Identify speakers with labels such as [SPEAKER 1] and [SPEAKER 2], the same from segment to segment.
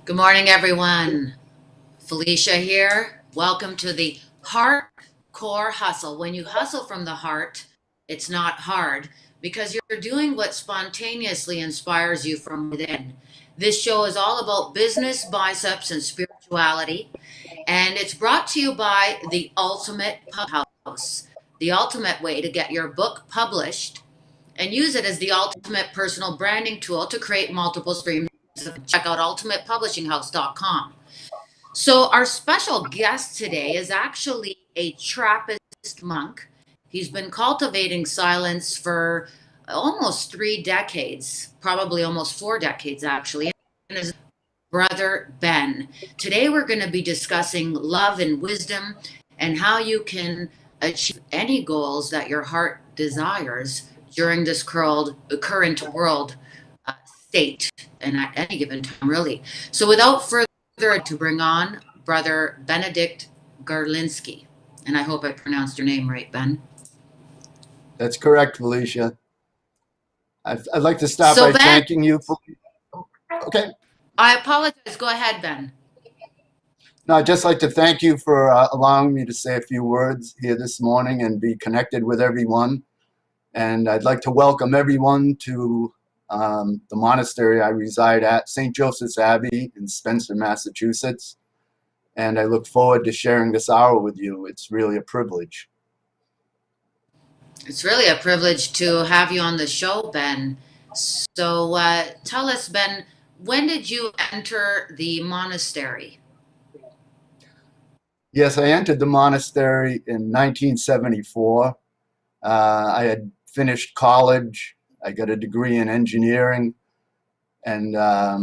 [SPEAKER 1] Good morning, everyone. Felicia here. Welcome to the Heart Core Hustle. When you hustle from the heart, it's not hard because you're doing what spontaneously inspires you from within. This show is all about business, biceps, and spirituality, and it's brought to you by the Ultimate Pub House, the ultimate way to get your book published and use it as the ultimate personal branding tool to create multiple streams. Check out ultimatepublishinghouse.com. So, our special guest today is actually a Trappist monk. He's been cultivating silence for almost 3 decades, probably almost 4 decades, actually, and his brother Ben. Today, we're going to be discussing love and wisdom and how you can achieve any goals that your heart desires during this current world state and at any given time, really. So, without further ado, to bring on Brother Benedict Garlinsky. And I hope I pronounced your name right, Ben.
[SPEAKER 2] That's correct, Felicia. I'd like to start
[SPEAKER 1] So,
[SPEAKER 2] by
[SPEAKER 1] Ben,
[SPEAKER 2] thanking you for. Okay.
[SPEAKER 1] I apologize. Go ahead, Ben.
[SPEAKER 2] No, I'd just like to thank you for allowing me to say a few words here this morning and be connected with everyone. And I'd like to welcome everyone to the monastery I reside at, St. Joseph's Abbey in Spencer, Massachusetts. And I look forward to sharing this hour with you. It's really a privilege.
[SPEAKER 1] It's really a privilege to have you on the show, Ben. So, tell us, Ben, when did you enter the monastery?
[SPEAKER 2] Yes, I entered the monastery in 1974. I had finished college. I got a degree in engineering, and I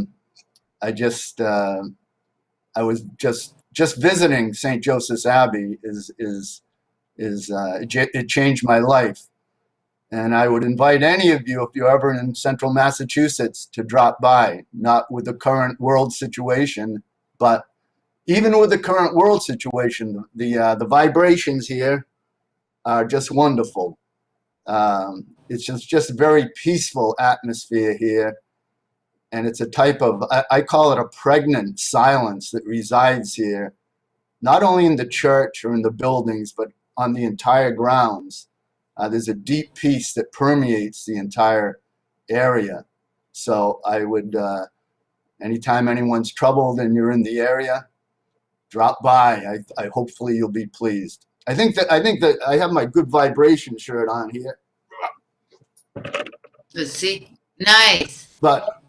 [SPEAKER 2] was just visiting St. Joseph's Abbey. It changed my life, and I would invite any of you, if you're ever in Central Massachusetts, to drop by. Not with the current world situation, but even with the current world situation, the vibrations here are just wonderful. It's just a very peaceful atmosphere here. And it's a type of, I call it a pregnant silence that resides here, not only in the church or in the buildings, but on the entire grounds. There's a deep peace that permeates the entire area. So I would, anytime anyone's troubled and you're in the area, drop by. I hopefully you'll be pleased. I think that I have my good vibration shirt on here.
[SPEAKER 1] Let's see. Nice.
[SPEAKER 2] But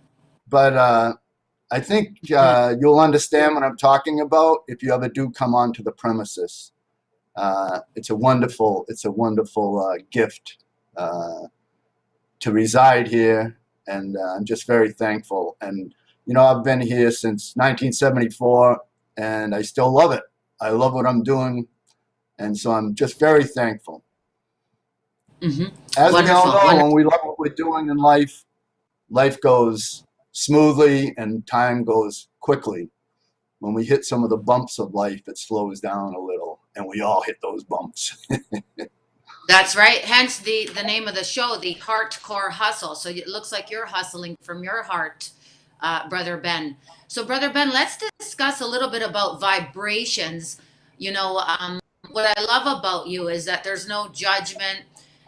[SPEAKER 2] I think you'll understand what I'm talking about if you ever do come onto the premises. It's a wonderful gift to reside here, and I'm just very thankful. And I've been here since 1974, and I still love it. I love what I'm doing, and so I'm just very thankful.
[SPEAKER 1] Hmm.
[SPEAKER 2] As we all
[SPEAKER 1] Wonderful.
[SPEAKER 2] know,
[SPEAKER 1] Wonderful.
[SPEAKER 2] when we love what we're doing in life, life goes smoothly and time goes quickly. When we hit some of the bumps of life, it slows down a little, and we all hit those bumps.
[SPEAKER 1] That's right. Hence the name of the show, the Heart Core Hustle. So it looks like you're hustling from your heart, Brother Ben. So, Brother Ben, let's discuss a little bit about vibrations. You know, what I love about you is that there's no judgment.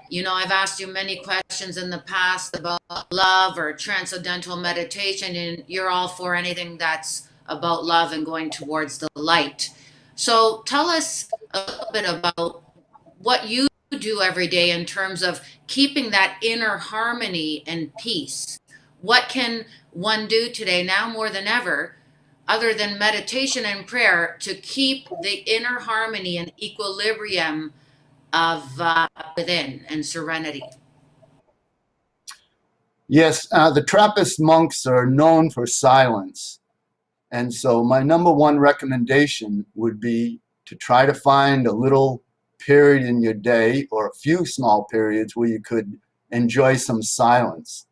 [SPEAKER 1] I've asked you many questions in the past about love or transcendental meditation, and you're all for anything that's about love and going towards the light. So, tell us a little bit about what you do every day in terms of keeping that inner harmony and peace. What can one do today, now more than ever, other than meditation and prayer, to keep the inner harmony and equilibrium of within and serenity?
[SPEAKER 2] Yes, the Trappist monks are known for silence. And so my number one recommendation would be to try to find a little period in your day or a few small periods where you could enjoy some silence.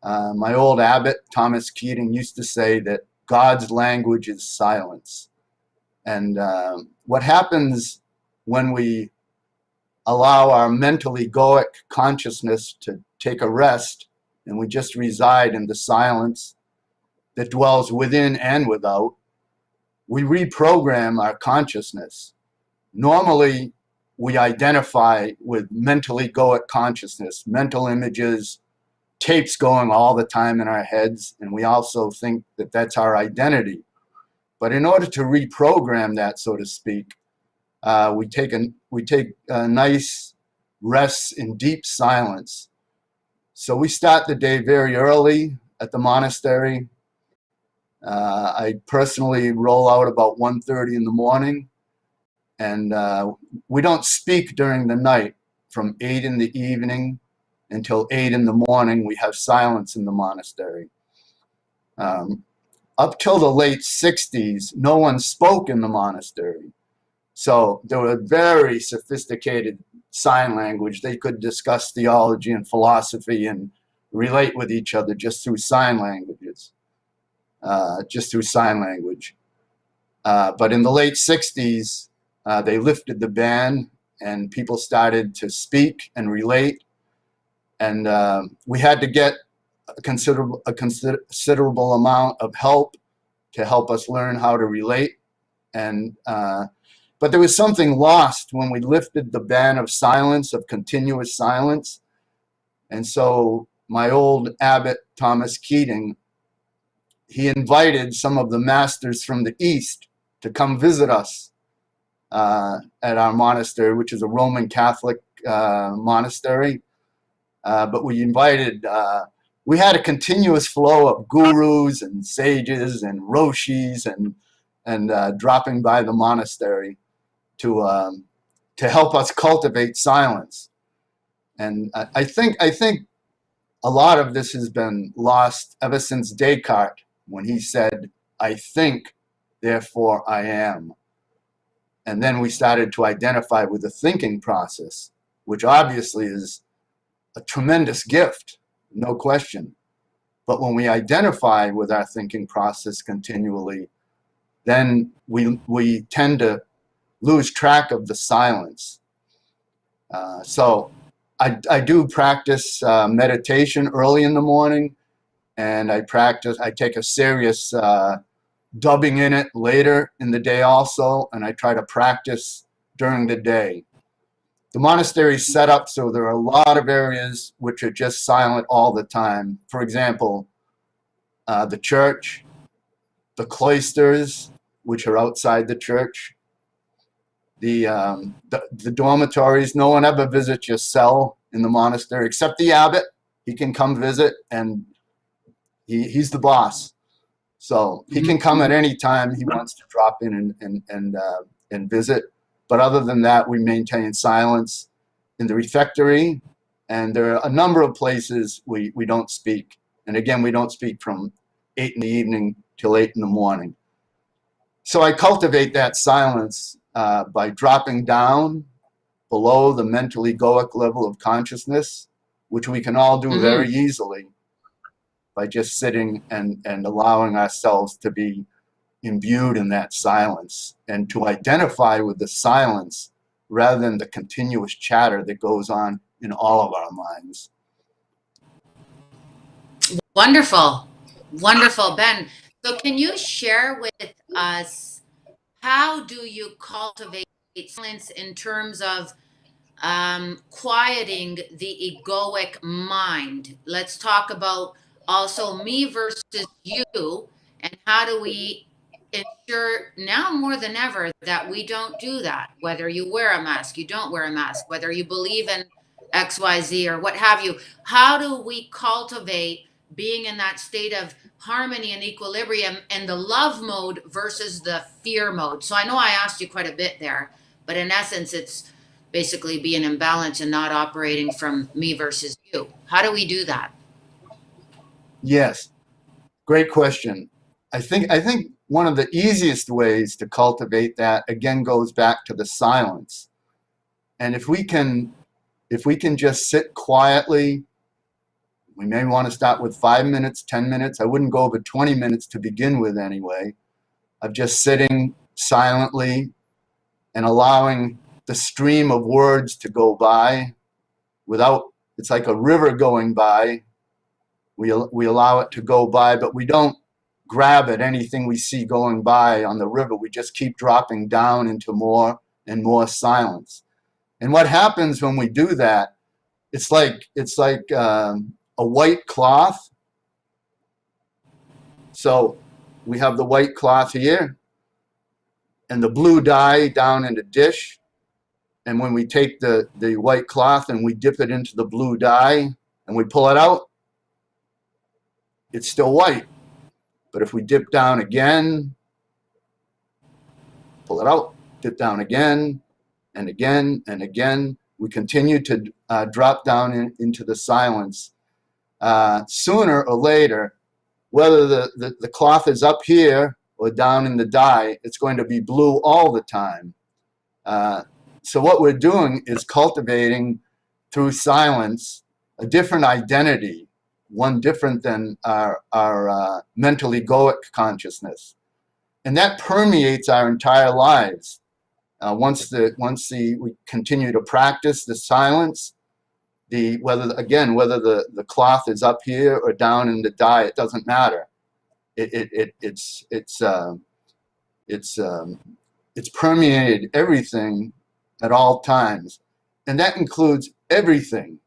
[SPEAKER 2] My old abbot, Thomas Keating, used to say that God's language is silence. And what happens when we allow our mental egoic consciousness to take a rest and we just reside in the silence, that dwells within and without, we reprogram our consciousness. Normally, we identify with mental egoic consciousness, mental images, tapes going all the time in our heads, and we also think that that's our identity. But in order to reprogram that, so to speak, we take a nice rests in deep silence. So we start the day very early at the monastery. I personally roll out about 1:30 in the morning, and we don't speak during the night. From 8 in the evening until 8 in the morning, we have silence in the monastery. Up till the late 60s, no one spoke in the monastery. So there were very sophisticated sign language. They could discuss theology and philosophy and relate with each other just through sign languages, just through sign language. But in the late 60s, they lifted the ban and people started to speak and relate. And we had to get a considerable amount of help to help us learn how to relate. And but there was something lost when we lifted the ban of silence, of continuous silence. And so my old abbot, Thomas Keating, he invited some of the masters from the East to come visit us at our monastery, which is a Roman Catholic monastery. But we had a continuous flow of gurus and sages and roshis and dropping by the monastery to help us cultivate silence. And I think a lot of this has been lost ever since Descartes, when he said, "I think, therefore I am." And then we started to identify with the thinking process, which obviously is a tremendous gift, no question. But when we identify with our thinking process continually, then we tend to lose track of the silence. So I do practice meditation early in the morning, and I take a serious dubbing in it later in the day also, and I try to practice during the day. The monastery is set up so there are a lot of areas which are just silent all the time. For example, the church, the cloisters, which are outside the church, the dormitories. No one ever visits your cell in the monastery except the abbot. He can come visit, and he's the boss. So he can come at any time he wants to drop in and visit. But other than that, we maintain silence in the refectory, and there are a number of places we don't speak. And again, we don't speak from 8 in the evening till 8 in the morning. So I cultivate that silence by dropping down below the mental egoic level of consciousness, which we can all do very easily by just sitting and allowing ourselves to be imbued in that silence and to identify with the silence rather than the continuous chatter that goes on in all of our minds.
[SPEAKER 1] Wonderful. Wonderful, Ben. So can you share with us, how do you cultivate silence in terms of quieting the egoic mind? Let's talk about also me versus you, and how do we ensure now more than ever that we don't do that, whether you wear a mask, you don't wear a mask, whether you believe in XYZ or what have you. How do we cultivate being in that state of harmony and equilibrium and the love mode versus the fear mode? So I know I asked you quite a bit there, but in essence, it's basically being in balance and not operating from me versus you. How do we do that?
[SPEAKER 2] Yes, great question. I think one of the easiest ways to cultivate that again goes back to the silence. And if we can just sit quietly, we may want to start with 5 minutes, 10 minutes. I wouldn't go over 20 minutes to begin with anyway, of just sitting silently and allowing the stream of words to go by without, it's like a river going by. We allow it to go by, but we don't grab at anything we see going by on the river. We just keep dropping down into more and more silence. And what happens when we do that, it's like a white cloth. So we have the white cloth here and the blue dye down in the dish. And when we take the white cloth and we dip it into the blue dye and we pull it out, it's still white. But if we dip down again, pull it out, dip down again and again and again, we continue to drop down into the silence. Sooner or later, whether the cloth is up here or down in the dye, it's going to be blue all the time. So what we're doing is cultivating through silence a different identity, one different than our mental egoic consciousness. And that permeates our entire lives. Once we continue to practice the silence, whether the cloth is up here or down in the dye, it doesn't matter. It's permeated everything at all times, and that includes everything.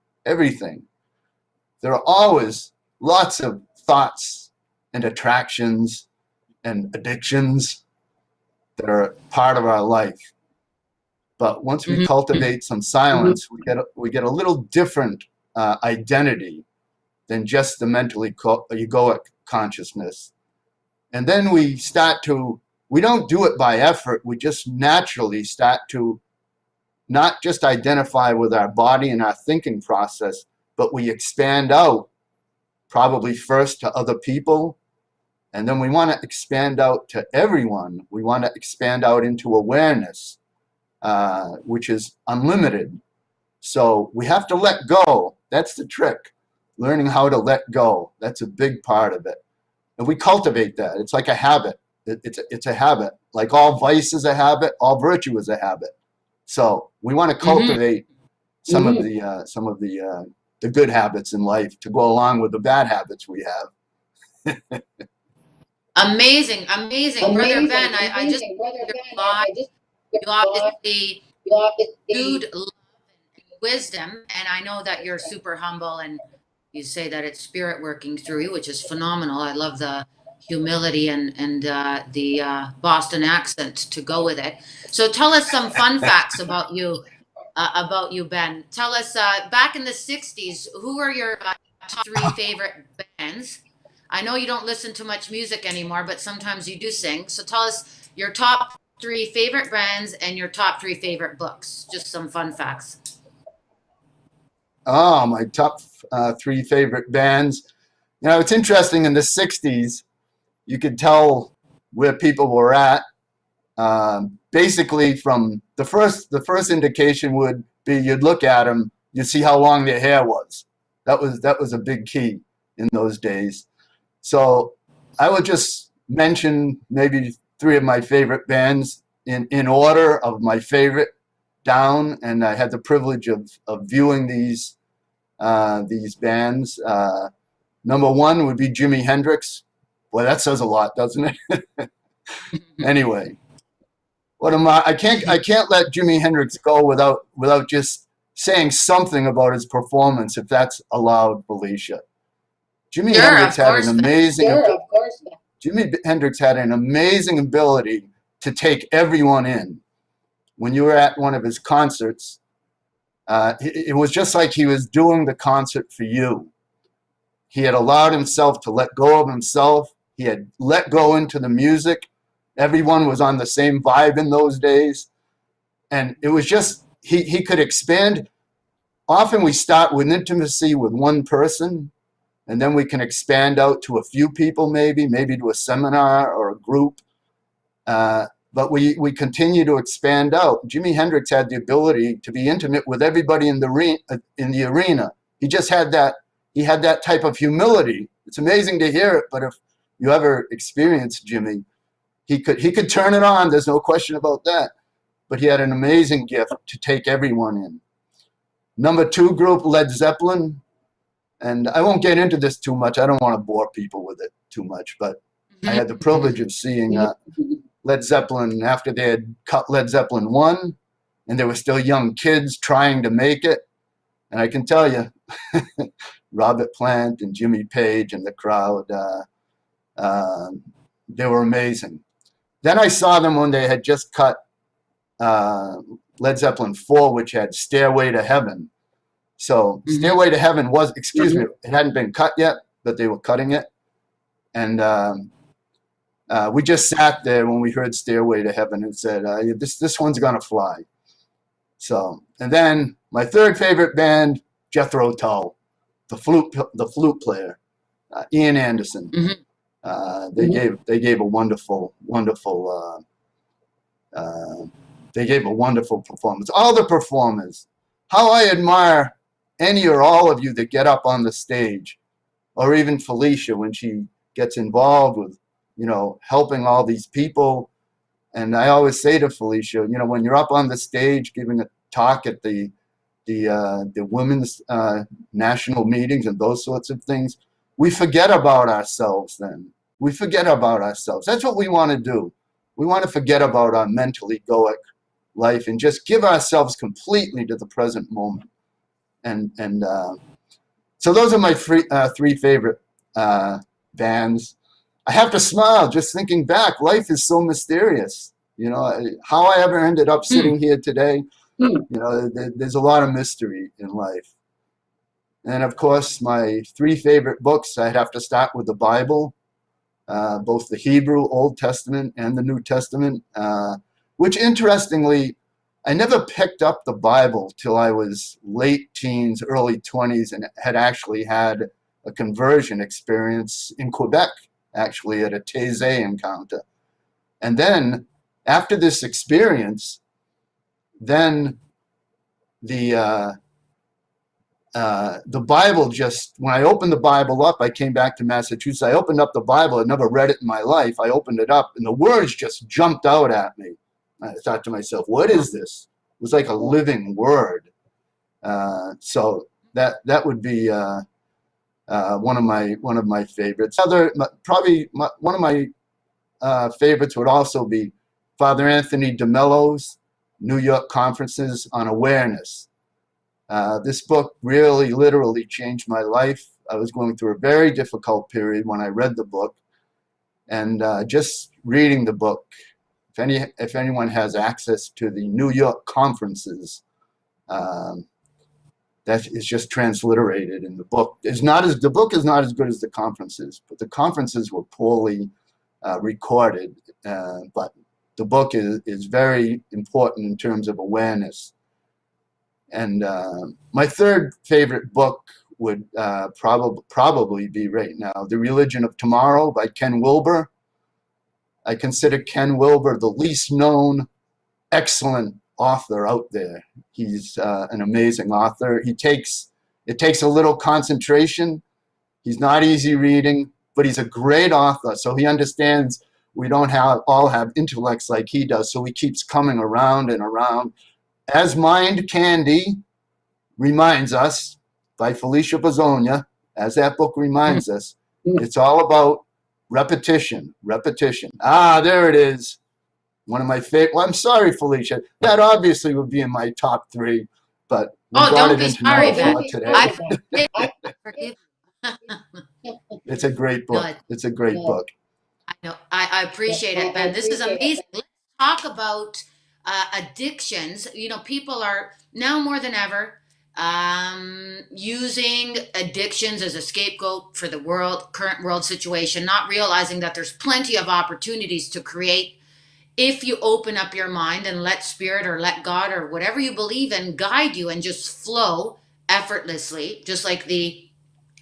[SPEAKER 2] There are always lots of thoughts and attractions and addictions that are part of our life. But once we cultivate some silence, we get a little different identity than just the mentally egoic consciousness. And then we don't do it by effort, we just naturally start to not just identify with our body and our thinking process, but we expand out, probably first to other people, and then we want to expand out to everyone. We want to expand out into awareness, which is unlimited. So we have to let go. That's the trick. Learning how to let go. That's a big part of it. And we cultivate that. It's like a habit. It's a habit. Like all vice is a habit, all virtue is a habit. So we want to cultivate some of the good habits in life to go along with the bad habits we have.
[SPEAKER 1] Amazing. Brother Ben, I just live. You obviously exude love and wisdom, and I know that you're super humble, and you say that it's spirit working through you, which is phenomenal. I love the humility and the Boston accent to go with it. So tell us some fun facts about you, Ben. Tell us, back in the 60s, who are your top three favorite bands? I know you don't listen to much music anymore, but sometimes you do sing. So tell us your top three favorite bands and your top three favorite books. Just some fun facts.
[SPEAKER 2] Oh, my top three favorite bands. You know, it's interesting, in the 60s, you could tell where people were at. Basically, from the first indication would be you'd look at them, you'd see how long their hair was. That was a big key in those days. So I would just mention maybe three of my favorite bands in order of my favorite down, and I had the privilege of viewing these bands. Number one would be Jimi Hendrix. Boy, that says a lot, doesn't it? Anyway, I can't let Jimi Hendrix go without just saying something about his performance, if that's allowed, Felicia. Jimi Hendrix had an amazing Jimi Hendrix had an amazing ability to take everyone in. When you were at one of his concerts, it was just like he was doing the concert for you. He had allowed himself to let go of himself. He had let go into the music. Everyone was on the same vibe in those days. And it was just, he could expand. Often we start with intimacy with one person, and then we can expand out to a few people, maybe to a seminar or a group. But we continue to expand out. Jimi Hendrix had the ability to be intimate with everybody in the arena. He just had that type of humility. It's amazing to hear it, but if you ever experienced Jimi, he could turn it on. There's no question about that. But he had an amazing gift to take everyone in. Number two group, Led Zeppelin. And I won't get into this too much. I don't want to bore people with it too much. But I had the privilege of seeing Led Zeppelin after they had cut Led Zeppelin 1, and they were still young kids trying to make it. And I can tell you, Robert Plant and Jimmy Page and the crowd, they were amazing. Then I saw them when they had just cut Led Zeppelin 4, which had Stairway to Heaven. So Stairway to Heaven was, excuse me, it hadn't been cut yet, but they were cutting it. And we just sat there when we heard Stairway to Heaven and said, this one's going to fly. So, and then my third favorite band, Jethro Tull, the flute player, Ian Anderson. They gave a wonderful performance. All the performers. How I admire any or all of you that get up on the stage, or even Felicia when she gets involved with, helping all these people. And I always say to Felicia, when you're up on the stage giving a talk at the women's national meetings and those sorts of things, we forget about ourselves then. We forget about ourselves. That's what we want to do. We want to forget about our mental egoic life and just give ourselves completely to the present moment. And so those are my three favorite bands. I have to smile just thinking back. Life is so mysterious. How I ever ended up sitting here today, there's a lot of mystery in life. And of course, my three favorite books, I'd have to start with the Bible, both the Hebrew Old Testament and the New Testament, which interestingly, I never picked up the Bible till I was late teens, early 20s, and had actually had a conversion experience in Quebec, actually at a Taizé encounter. And then after this experience, then the Bible just, when I opened the Bible up, I came back to Massachusetts. I opened up the Bible. I'd never read it in my life. I opened it up, and the words just jumped out at me. I thought to myself, what is this? It was like a living word. So that would be one of my favorites. One of my favorites would also be Father Anthony DeMello's New York Conferences on Awareness. This book really literally changed my life. I was going through a very difficult period when I read the book, and just reading the book, if anyone has access to the New York Conferences, that is just transliterated in the book. The book is not as good as the conferences, but the conferences were poorly recorded. But the book is very important in terms of awareness. And my third favorite book would probably be right now The Religion of Tomorrow by Ken Wilber. I consider Ken Wilber the least known excellent author out there. He's an amazing author. It takes a little concentration. He's not easy reading, but he's a great author. So he understands we don't all have intellects like he does. So he keeps coming around and around. As Mind Candy reminds us, by Felicia Pizzonia, as that book reminds us, it's all about repetition. There it is. One of my favorite. Well, I'm sorry, Felicia. That obviously would be in my top three, but we got
[SPEAKER 1] don't
[SPEAKER 2] it
[SPEAKER 1] be
[SPEAKER 2] into
[SPEAKER 1] sorry,
[SPEAKER 2] number
[SPEAKER 1] Ben.
[SPEAKER 2] 4 today.
[SPEAKER 1] I forgive you.
[SPEAKER 2] It's a great book.
[SPEAKER 1] No,
[SPEAKER 2] It's a great book.
[SPEAKER 1] I know. I appreciate it, Ben. This is amazing. Let's talk about addictions. People are now more than ever using addictions as a scapegoat for the current world situation, not realizing that there's plenty of opportunities to create if you open up your mind and let spirit or let God or whatever you believe in guide you and just flow effortlessly, just like the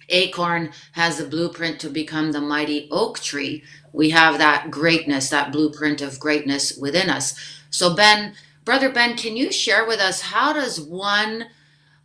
[SPEAKER 1] acorn has the blueprint to become the mighty oak tree. We have that greatness, that blueprint of greatness within us. So Brother Ben, can you share with us, how does one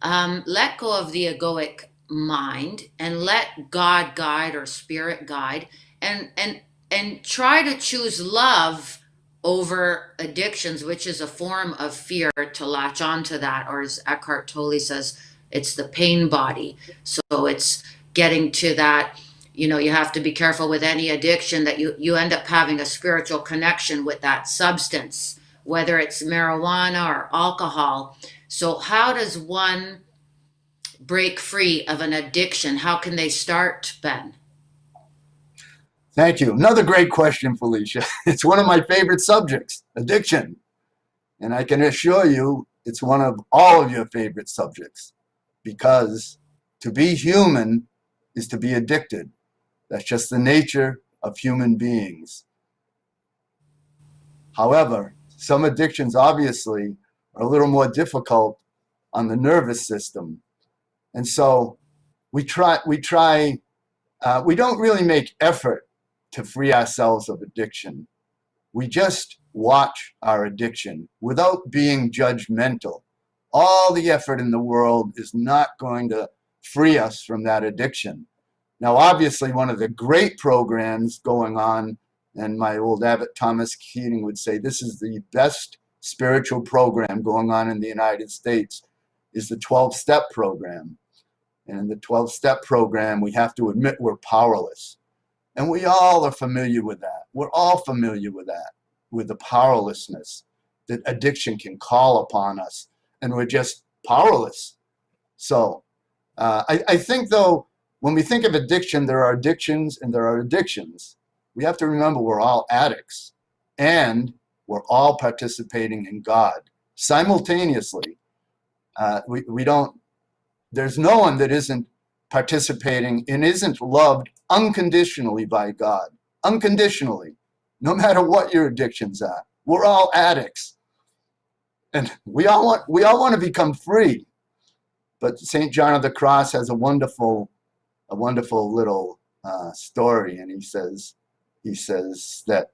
[SPEAKER 1] let go of the egoic mind and let God guide or spirit guide, and try to choose love over addictions, which is a form of fear, to latch onto that, or as Eckhart Tolle says, it's the pain body. So it's getting to that, you have to be careful with any addiction that you end up having a spiritual connection with that substance, whether it's marijuana or alcohol. So how does one break free of an addiction? How can they start, Ben?
[SPEAKER 2] Thank you. Another great question, Felicia. It's one of my favorite subjects, addiction. And I can assure you it's one of all of your favorite subjects, because to be human is to be addicted. That's just the nature of human beings. However, some addictions obviously are a little more difficult on the nervous system. And so we don't really make effort to free ourselves of addiction. We just watch our addiction without being judgmental. All the effort in the world is not going to free us from that addiction. Now, obviously, one of the great programs going on, and my old abbot Thomas Keating would say this is the best spiritual program going on in the United States, is the 12-step program. And in the 12-step program, we have to admit we're powerless. And we all are familiar with that. We're all familiar with that, with the powerlessness that addiction can call upon us. And we're just powerless. So I think, though, when we think of addiction, there are addictions and there are addictions. We have to remember we're all addicts. And we're all participating in God simultaneously. We don't, there's no one that isn't participating and isn't loved unconditionally by God. Unconditionally. No matter what your addictions are. We're all addicts. And we all want to become free. But St. John of the Cross has a wonderful little story, and he says that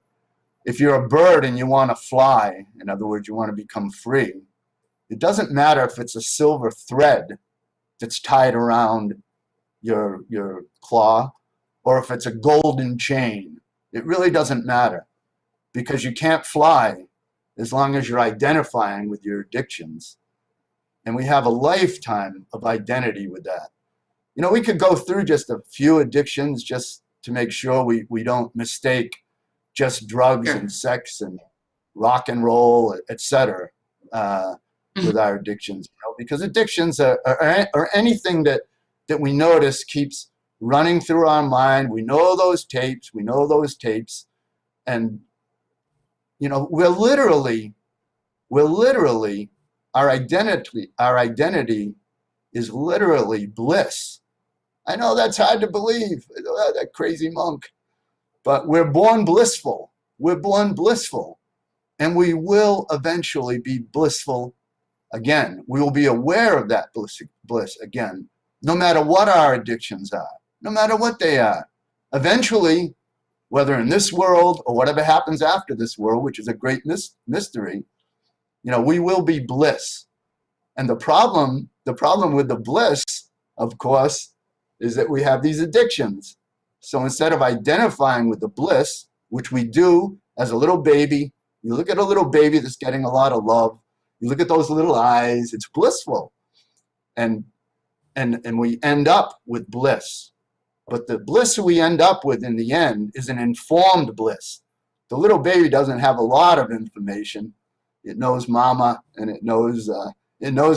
[SPEAKER 2] if you're a bird and you want to fly, in other words, you want to become free, it doesn't matter if it's a silver thread that's tied around your claw, or if it's a golden chain. It really doesn't matter, because you can't fly as long as you're identifying with your addictions. And we have a lifetime of identity with that. We could go through just a few addictions just to make sure we don't mistake just drugs and sex and rock and roll, etc., with our addictions. Because addictions are anything that we notice keeps running through our mind. We know those tapes. And, we're literally, our identity is literally bliss. I know that's hard to believe, that crazy monk, but we're born blissful. And we will eventually be blissful again. We will be aware of that bliss again, no matter what our addictions are, no matter what they are. Eventually, whether in this world or whatever happens after this world, which is a great mystery, we will be bliss. And the problem with the bliss, of course, is that we have these addictions. So instead of identifying with the bliss, which we do as a little baby, you look at a little baby that's getting a lot of love, you look at those little eyes, it's blissful. And we end up with bliss. But the bliss we end up with in the end is an informed bliss. The little baby doesn't have a lot of information. It knows mama, and it knows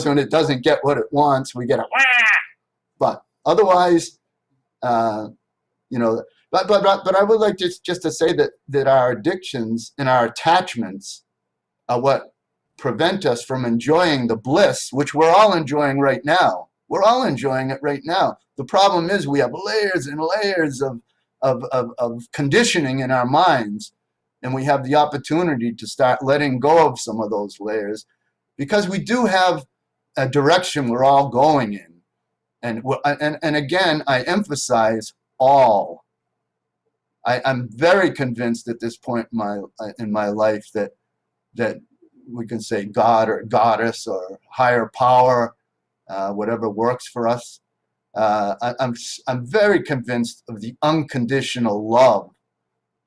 [SPEAKER 2] when it doesn't get what it wants, we get a wah! But otherwise, but I would like just to say that our addictions and our attachments are what prevent us from enjoying the bliss, which we're all enjoying right now. We're all enjoying it right now. The problem is we have layers and layers of conditioning in our minds, and we have the opportunity to start letting go of some of those layers, because we do have a direction we're all going in. And again, I emphasize all. I'm very convinced at this point in my life that we can say God or goddess or higher power, whatever works for us. I'm very convinced of the unconditional love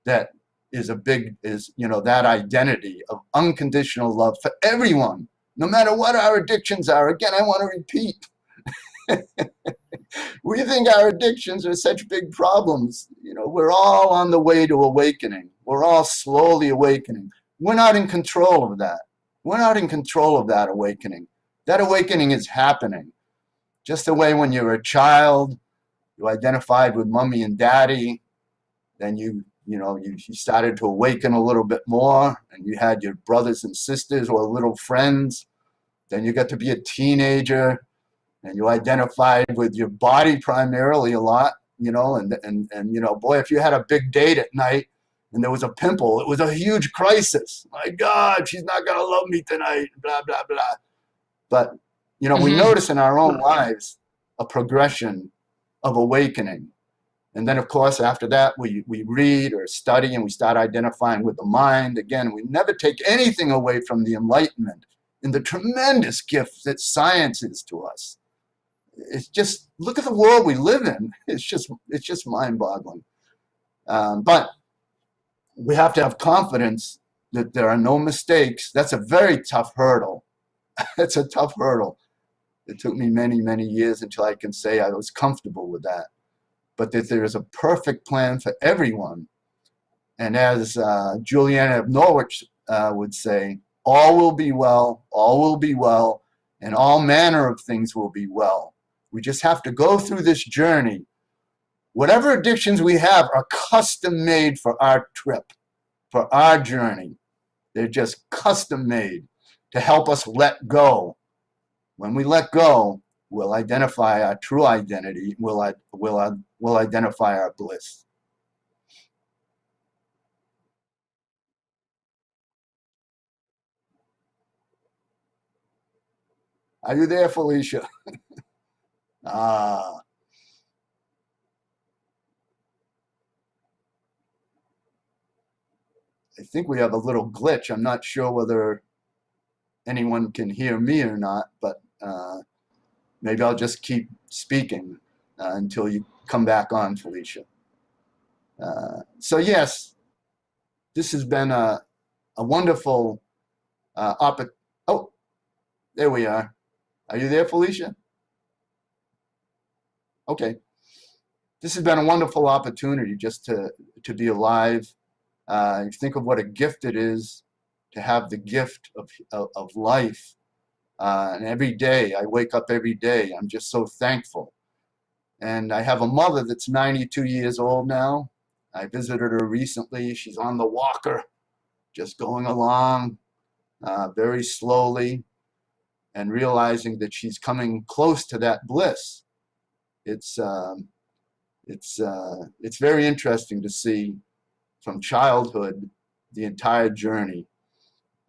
[SPEAKER 2] that is that identity of unconditional love for everyone, no matter what our addictions are. Again, I want to repeat. We think our addictions are such big problems. You know, we're all on the way to awakening. We're all slowly awakening. We're not in control of that. We're not in control of that awakening. That awakening is happening. Just the way when you were a child, you identified with mommy and daddy, then you started to awaken a little bit more, and you had your brothers and sisters or little friends. Then you got to be a teenager, and you identified with your body primarily a lot, and boy, if you had a big date at night and there was a pimple, it was a huge crisis. My God, she's not gonna love me tonight, blah blah blah. But we
[SPEAKER 1] Mm-hmm.
[SPEAKER 2] notice in our own lives a progression of awakening. And then, of course, after that, we read or study and we start identifying with the mind. Again, we never take anything away from the enlightenment and the tremendous gift that science is to us. It's just, look at the world we live in. It's just mind-boggling. But we have to have confidence that there are no mistakes. That's a very tough hurdle. It's a tough hurdle. It took me many, many years until I can say I was comfortable with that. But that there is a perfect plan for everyone. And as Juliana of Norwich would say, all will be well, and all manner of things will be well. We just have to go through this journey. Whatever addictions we have are custom made for our trip, for our journey. They're just custom made to help us let go. When we let go, we'll identify our true identity. We'll identify our bliss. Are you there, Felicia? Ah, I think we have a little glitch. I'm not sure whether anyone can hear me or not, but maybe I'll just keep speaking until you come back on, Felicia. So yes, this has been a wonderful opportunity. Oh, there we are. Are you there, Felicia? Okay. This has been a wonderful opportunity just to be alive. You think of what a gift it is to have the gift of life. And every day, I wake up every day, I'm just so thankful. And I have a mother that's 92 years old now. I visited her recently. She's on the walker, just going along very slowly and realizing that she's coming close to that bliss. It's it's very interesting to see from childhood the entire journey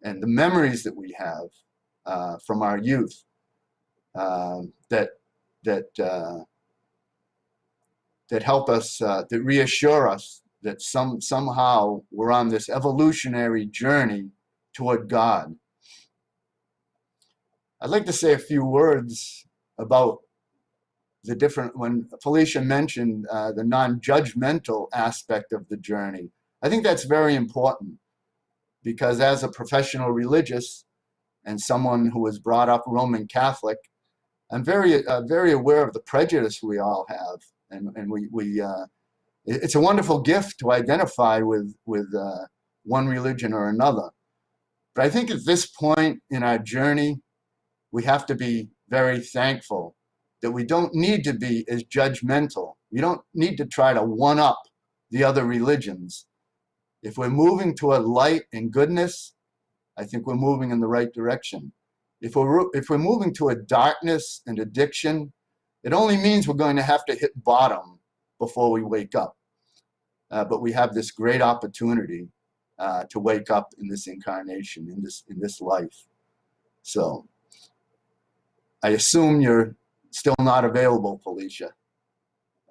[SPEAKER 2] and the memories that we have from our youth that that that help us, that reassure us that somehow we're on this evolutionary journey toward God. I'd like to say a few words about the different, when Felicia mentioned the non-judgmental aspect of the journey. I think that's very important because as a professional religious and someone who was brought up Roman Catholic, I'm very aware of the prejudice we all have, and it's a wonderful gift to identify with one religion or another. But I think at this point in our journey, we have to be very thankful that we don't need to be as judgmental. We don't need to try to one up the other religions. If we're moving toward light and goodness, I think we're moving in the right direction. If we're moving toward darkness and addiction, it only means we're going to have to hit bottom before we wake up. But we have this great opportunity to wake up in this incarnation, in this life. So I assume you're still not available, Felicia.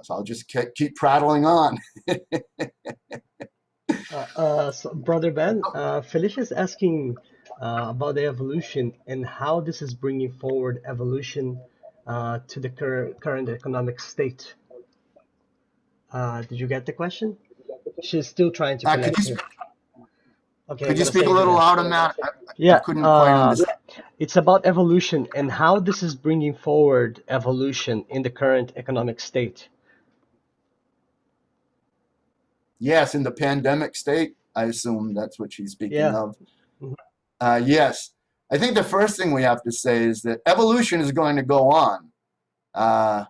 [SPEAKER 2] So I'll just keep prattling on.
[SPEAKER 3] So Brother Ben, Felicia is asking about the evolution and how this is bringing forward evolution to the current economic state. Did you get the question? She's still trying to
[SPEAKER 2] Could
[SPEAKER 3] connect
[SPEAKER 2] you
[SPEAKER 3] here. Okay, I'm
[SPEAKER 2] could you
[SPEAKER 3] gonna
[SPEAKER 2] speak
[SPEAKER 3] say
[SPEAKER 2] a
[SPEAKER 3] it
[SPEAKER 2] little
[SPEAKER 3] again.
[SPEAKER 2] louder, Matt? I
[SPEAKER 3] Yeah,
[SPEAKER 2] couldn't quite understand.
[SPEAKER 3] It's about evolution and how this is bringing forward evolution in the current economic state.
[SPEAKER 2] Yes, in the pandemic state, I assume that's what she's speaking
[SPEAKER 3] Yeah.
[SPEAKER 2] of.
[SPEAKER 3] Mhm.
[SPEAKER 2] Yes, I think the first thing we have to say is that evolution is going to go on. Uh,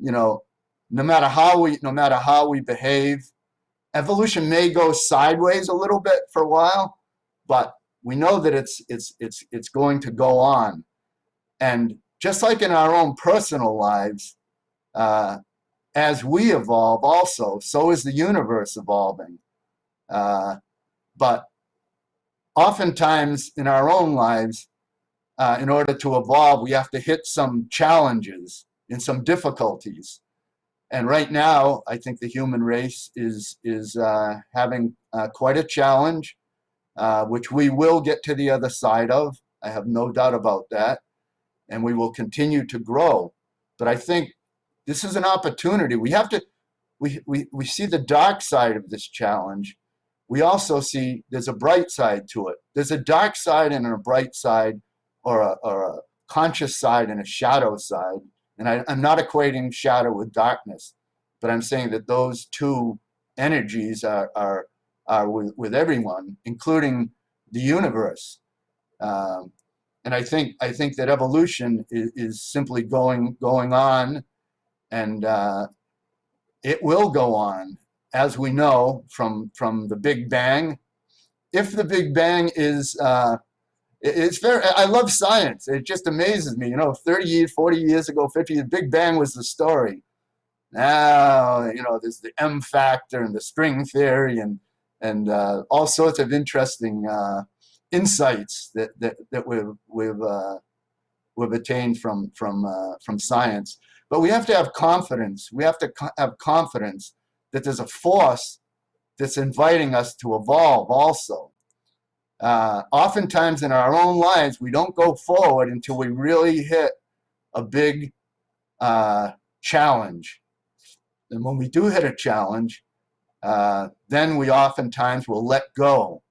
[SPEAKER 2] you know, no matter how we behave, evolution may go sideways a little bit for a while, but we know that it's going to go on. And just like in our own personal lives, uh, as we evolve, also, so is the universe evolving. Uh, but oftentimes in our own lives, in order to evolve, we have to hit some challenges and some difficulties. And right now, I think the human race is having quite a challenge, which we will get to the other side of. I have no doubt about that, and we will continue to grow. But I think this is an opportunity. We have to. We see the dark side of this challenge. We also see there's a bright side to it. There's a dark side and a bright side, or a conscious side and a shadow side. And I'm not equating shadow with darkness, but I'm saying that those two energies are with everyone, including the universe. Um, and I think that evolution is simply going on, and it will go on, as we know from the Big Bang. If the Big Bang is it's very, I love science. It just amazes me. 30 years, 40 years ago, 50 years, Big Bang was the story. Now, there's the M factor and the string theory and all sorts of interesting insights that we've attained from science. But we have to have confidence. We have to have confidence that there's a force that's inviting us to evolve also. Oftentimes in our own lives, we don't go forward until we really hit a big challenge. And when we do hit a challenge, then we oftentimes will let go.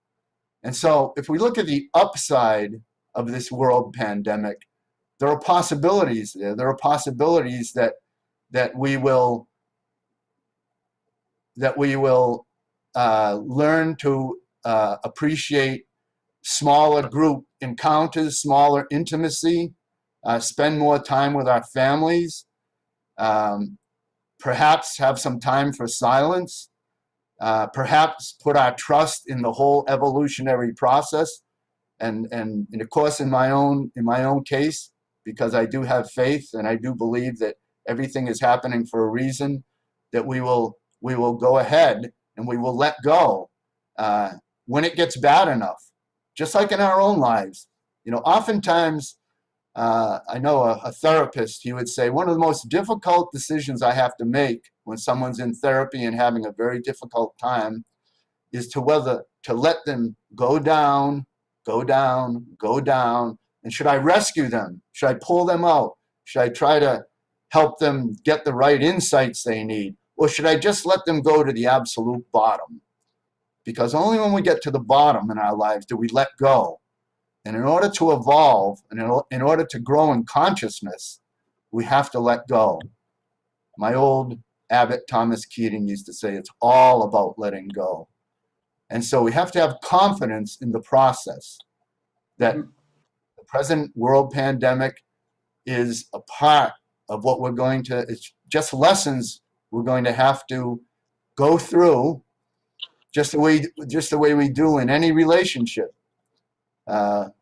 [SPEAKER 2] And so if we look at the upside of this world pandemic, there are possibilities there. There are possibilities that we will learn to appreciate smaller group encounters, smaller intimacy, spend more time with our families, um, perhaps have some time for silence, perhaps put our trust in the whole evolutionary process. And of course, in my own case, because I do have faith and I do believe that everything is happening for a reason, that we will go ahead and we will let go when it gets bad enough, just like in our own lives. Oftentimes, I know a therapist, he would say, one of the most difficult decisions I have to make when someone's in therapy and having a very difficult time is to whether to let them go down, go down, go down, and should I rescue them? Should I pull them out? Should I try to help them get the right insights they need? Or should I just let them go to the absolute bottom? Because only when we get to the bottom in our lives do we let go. And in order to evolve, and in order to grow in consciousness, we have to let go. My old abbot Thomas Keating used to say, it's all about letting go. And so we have to have confidence in the process that the present world pandemic is a part of what it's just lessons we're going to have to go through, just the way we do in any relationship.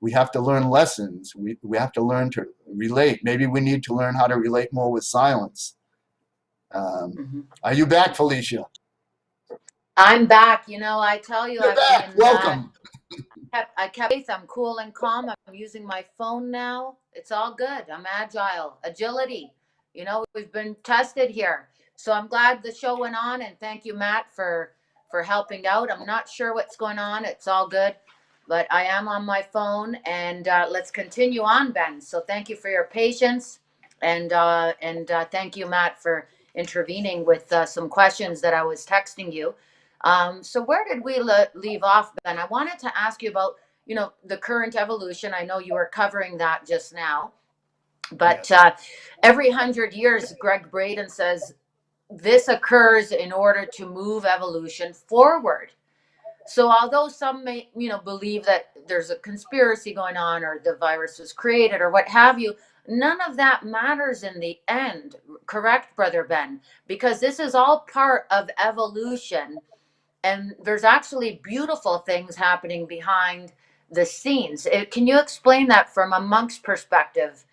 [SPEAKER 2] We have to learn lessons. We have to learn to relate. Maybe we need to learn how to relate more with silence. Are you back, Felicia?
[SPEAKER 1] I'm back. I tell you,
[SPEAKER 2] You're
[SPEAKER 1] I've
[SPEAKER 2] back.
[SPEAKER 1] been
[SPEAKER 2] Welcome.
[SPEAKER 1] I kept faith. I'm cool and calm. I'm using my phone now. It's all good. I'm agile, agility. We've been tested here. So I'm glad the show went on, and thank you, Matt, for helping out. I'm not sure what's going on. It's all good, but I am on my phone, and let's continue on, Ben. So thank you for your patience, and thank you, Matt, for intervening with some questions that I was texting you. So where did we leave off, Ben? I wanted to ask you about the current evolution. I know you were covering that just now, but
[SPEAKER 2] Yes.
[SPEAKER 1] every 100 years, Greg Braden says this occurs in order to move evolution forward. So although some may, believe that there's a conspiracy going on or the virus was created or what have you, none of that matters in the end. Correct, Brother Ben? Because this is all part of evolution, and there's actually beautiful things happening behind the scenes. Can you explain that from a monk's perspective,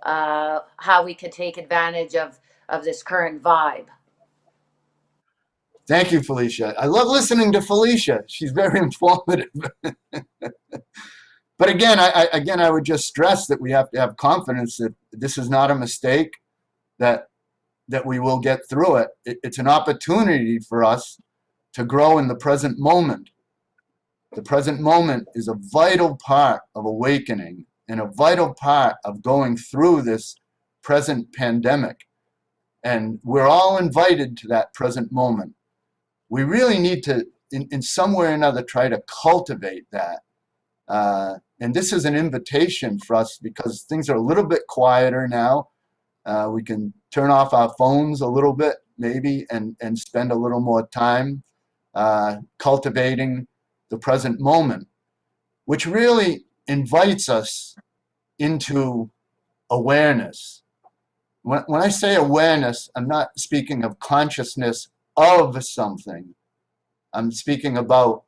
[SPEAKER 1] how we could take advantage of this current vibe?
[SPEAKER 2] Thank you, Felicia. I love listening to Felicia. She's very informative. But again, I would just stress that we have to have confidence that this is not a mistake, that we will get through it. It's an opportunity for us to grow in the present moment. The present moment is a vital part of awakening and a vital part of going through this present pandemic. And we're all invited to that present moment. We really need to, in some way or another, try to cultivate that. And this is an invitation for us because things are a little bit quieter now. We can turn off our phones a little bit, maybe, and spend a little more time cultivating the present moment, which really invites us into awareness. When I say awareness, I'm not speaking of consciousness of something. I'm speaking about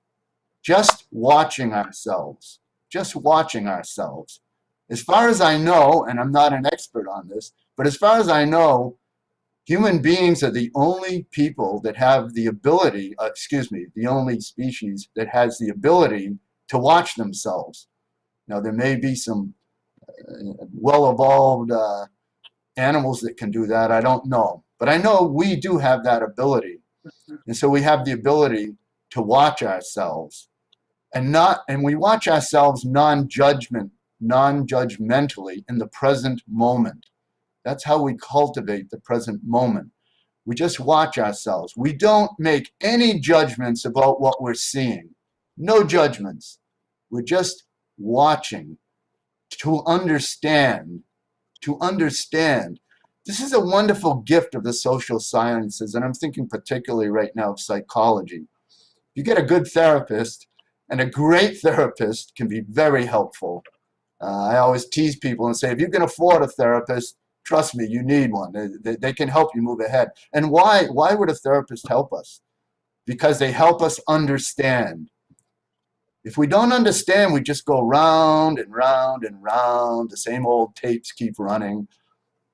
[SPEAKER 2] just watching ourselves, just watching ourselves. As far as I know, and I'm not an expert on this, but as far as I know, human beings are the only people that have the ability, the only species that has the ability to watch themselves. Now, there may be some well-evolved animals that can do that. I don't know. But I know we do have that ability. And so we have the ability to watch ourselves and we watch ourselves non-judgmentally in the present moment. That's how we cultivate the present moment. We just watch ourselves. We don't make any judgments about what we're seeing. No judgments. We're just watching to understand. To understand. This is a wonderful gift of the social sciences, and I'm thinking particularly right now of psychology. You get a good therapist, and a great therapist can be very helpful. I always tease people and say, if you can afford a therapist, trust me, you need one. They can help you move ahead. And why would a therapist help us? Because they help us understand. If we don't understand, we just go round and round and round. The same old tapes keep running.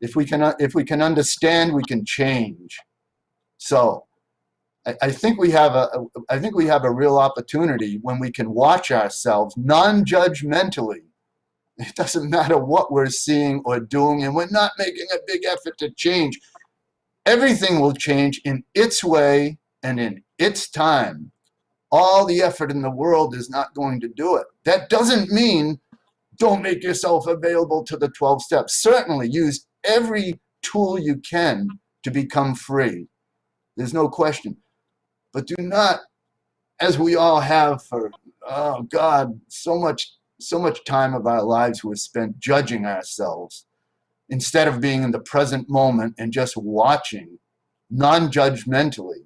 [SPEAKER 2] If we can understand, we can change. So I think we have a real opportunity when we can watch ourselves non-judgmentally. It doesn't matter what we're seeing or doing, and we're not making a big effort to change. Everything will change in its way and in its time. All the effort in the world is not going to do it. That doesn't mean don't make yourself available to the 12 steps. Certainly use every tool you can to become free. There's no question. But do not, as we all have for, oh God, so much time of our lives was spent judging ourselves instead of being in the present moment and just watching non-judgmentally.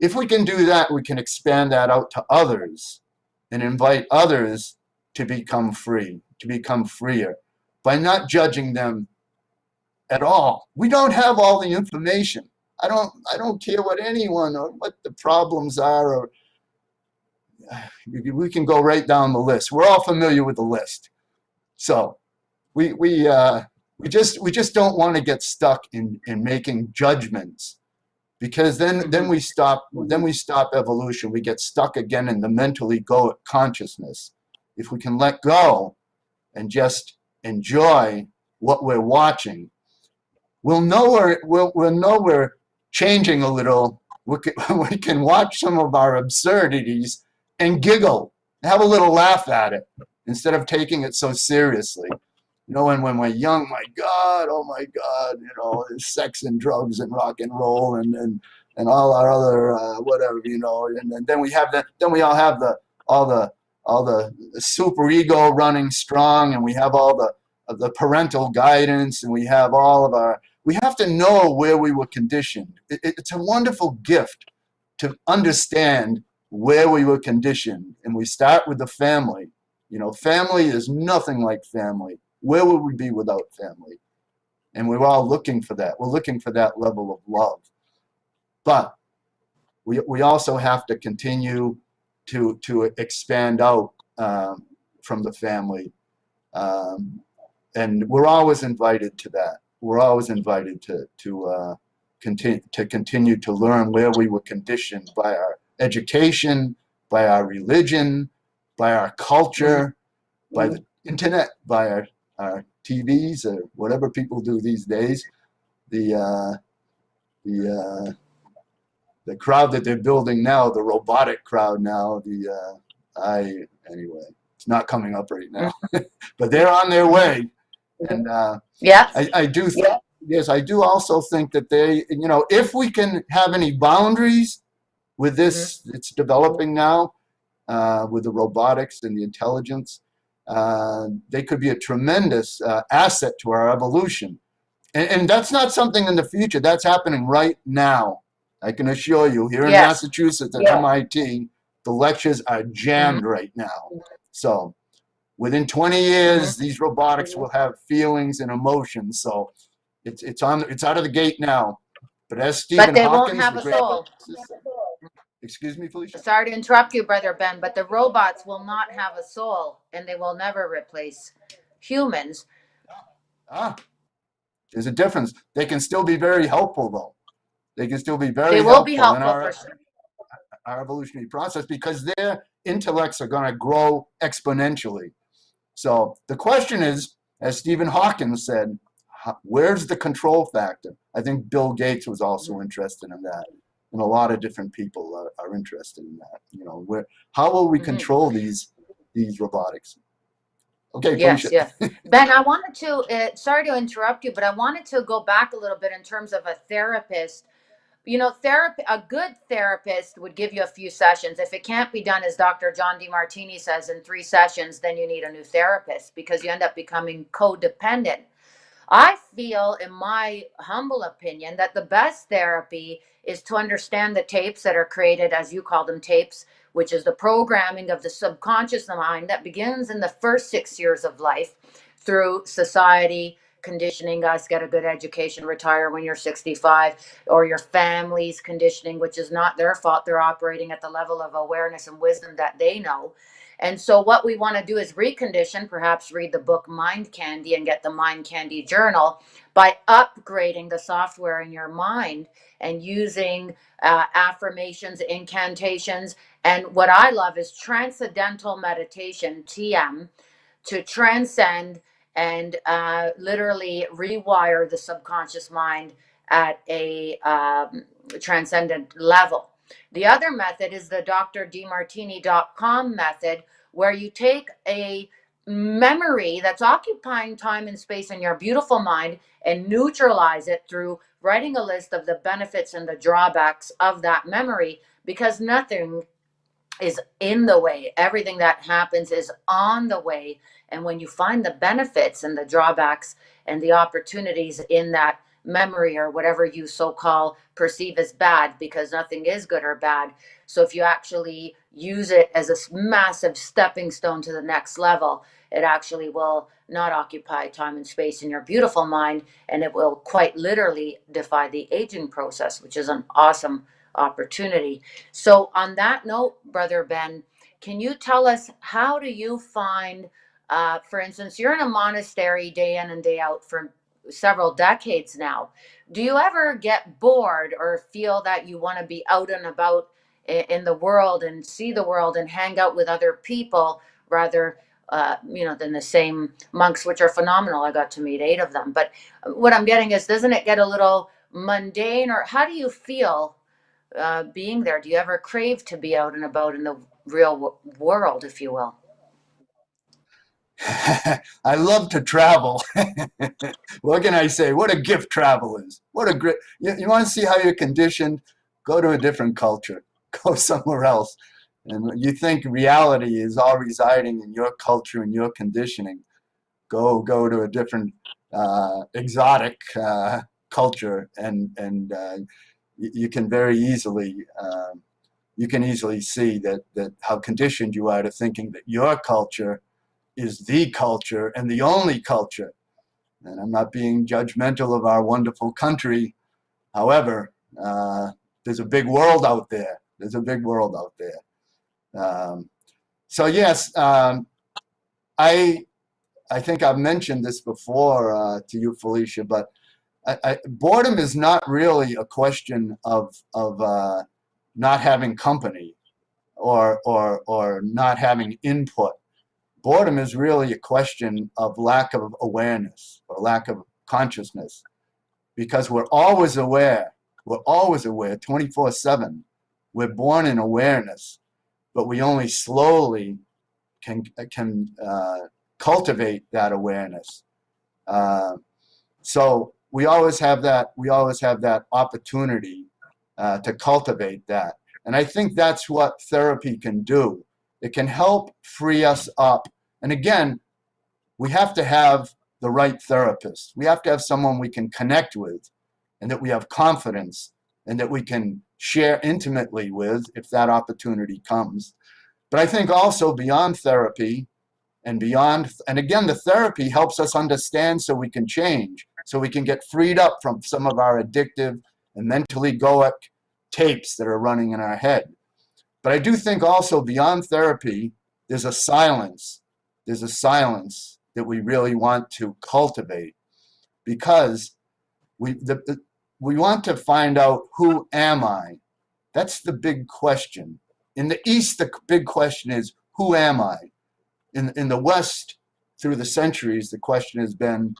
[SPEAKER 2] If we can do that, we can expand that out to others and invite others to become free, to become freer by not judging them at all. We don't have all the information. I don't care what anyone or what the problems are, or we can go right down the list. We're all familiar with the list. So we just don't want to get stuck in making judgments, because then we stop evolution. We get stuck again in the mental egoic consciousness. If we can let go and just enjoy what we're watching, we'll know we're changing a little. We can watch some of our absurdities and giggle, have a little laugh at it, instead of taking it so seriously. And when we're young, my God, oh my God, there's sex and drugs and rock and roll and all our other whatever, and then we have that. Then we all have all the super ego running strong, and we have all the parental guidance, and we have all of our. We have to know where we were conditioned. It's a wonderful gift to understand where we were conditioned, and we start with the family. You know, family is nothing like family. Where would we be without family? And we're all looking for that. We're looking for that level of love. But we also have to continue to expand out from the family. And we're always invited to that. We're always invited to continue to learn where we were conditioned by our education, by our religion, by our culture, by the internet, by our TVs, or whatever people do these days. The crowd that they're building now, the robotic crowd now, anyway, it's not coming up right now, but they're on their way. And I do, yes, I do also think that they, you know, if we can have any boundaries with this, it's developing now with the robotics and the intelligence, they could be a tremendous asset to our evolution. And that's not something in the future. That's happening right now. I can assure you, here in Massachusetts at MIT, the lectures are jammed right now. So within 20 years, these robotics will have feelings and emotions. So it's out of the gate now. But as Stephen
[SPEAKER 1] But they
[SPEAKER 2] Hawkins,
[SPEAKER 1] won't have a soul.
[SPEAKER 2] Excuse me, Felicia?
[SPEAKER 1] Sorry to interrupt you, Brother Ben, but the robots will not have a soul, and they will never replace humans.
[SPEAKER 2] There's a difference. They can still be very helpful, though. They can still be very
[SPEAKER 1] They will be
[SPEAKER 2] helpful in
[SPEAKER 1] helpful for sure.
[SPEAKER 2] our evolutionary process, because their intellects are going to grow exponentially. So the question is, as Stephen Hawking said, where's the control factor? I think Bill Gates was also interested in that, and a lot of different people are interested in that. You know, how will we control these robotics? Okay,
[SPEAKER 1] Yes,
[SPEAKER 2] Felicia.
[SPEAKER 1] yes. Ben, I wanted to, sorry to interrupt you, but I wanted to go back a little bit in terms of a therapist. You know, a good therapist would give you a few sessions. If it can't be done, as Dr. John DeMartini says, in 3 sessions, then you need a new therapist, because you end up becoming codependent. I feel, in my humble opinion, that the best therapy is to understand the tapes that are created, as you call them, tapes, which is the programming of the subconscious mind that begins in the first 6 years of life through society conditioning us, get a good education, retire when you're 65, or your family's conditioning, which is not their fault. They're operating at the level of awareness and wisdom that they know. And so what we want to do is recondition, perhaps read the book Mind Candy and get the Mind Candy journal, by upgrading the software in your mind and using affirmations, incantations. And what I love is transcendental meditation, TM, to transcend and literally rewire the subconscious mind at a transcendent level. The other method is the drdemartini.com method, where you take a memory that's occupying time and space in your beautiful mind and neutralize it through writing a list of the benefits and the drawbacks of that memory, because nothing is in the way. Everything that happens is on the way. And when you find the benefits and the drawbacks and the opportunities in that memory, or whatever you so-called perceive as bad, because nothing is good or bad. So if you actually use it as a massive stepping stone to the next level, it actually will not occupy time and space in your beautiful mind, and it will quite literally defy the aging process, which is an awesome opportunity. So on that note, Brother Ben, can you tell us, how do you find, for instance, you're in a monastery day in and day out for several decades now. Do you ever get bored or feel that you want to be out and about in the world and see the world and hang out with other people rather than the same monks, which are phenomenal? I got to meet 8 of them. But what I'm getting is, doesn't it get a little mundane, or how do you feel being there? Do you ever crave to be out and about in the real world, if you will?
[SPEAKER 2] I love to travel. What can I say? What a gift travel is. What a great, you want to see how you're conditioned? Go to a different culture. Go somewhere else. And you think reality is all residing in your culture and your conditioning. Go to a different exotic culture, and you can very easily see that how conditioned you are to thinking that your culture is the culture and the only culture. And I'm not being judgmental of our wonderful country. However, there's a big world out there. There's a big world out there. So yes, I think I've mentioned this before to you, Felicia, but boredom is not really a question of not having company or not having input. Boredom is really a question of lack of awareness or lack of consciousness, because we're always aware. We're always aware 24/7. We're born in awareness, but we only slowly can cultivate that awareness. So we always have that opportunity to cultivate that. And I think that's what therapy can do. It can help free us up. And again, we have to have the right therapist. We have to have someone we can connect with and that we have confidence and that we can share intimately with if that opportunity comes. But I think also beyond therapy and again, the therapy helps us understand so we can change, so we can get freed up from some of our addictive and mentally egoic tapes that are running in our head. But I do think also beyond therapy, there's a silence. There's a silence that we really want to cultivate, because we want to find out, who am I? That's the big question. In the East, the big question is, who am I? In the West, through the centuries, the question has been,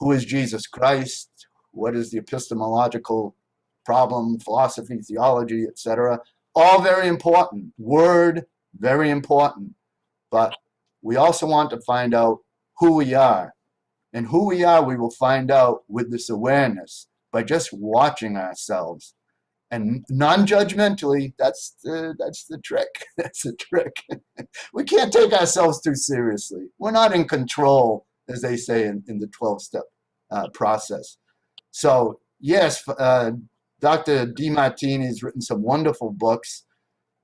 [SPEAKER 2] who is Jesus Christ? What is the epistemological problem, philosophy, theology, etc.? All very important. Word, very important. But we also want to find out who we are. And who we are, we will find out with this awareness by just watching ourselves. And non-judgmentally, that's the trick. That's the trick. We can't take ourselves too seriously. We're not in control, as they say in the 12-step process. So yes, Dr. DeMartini has written some wonderful books,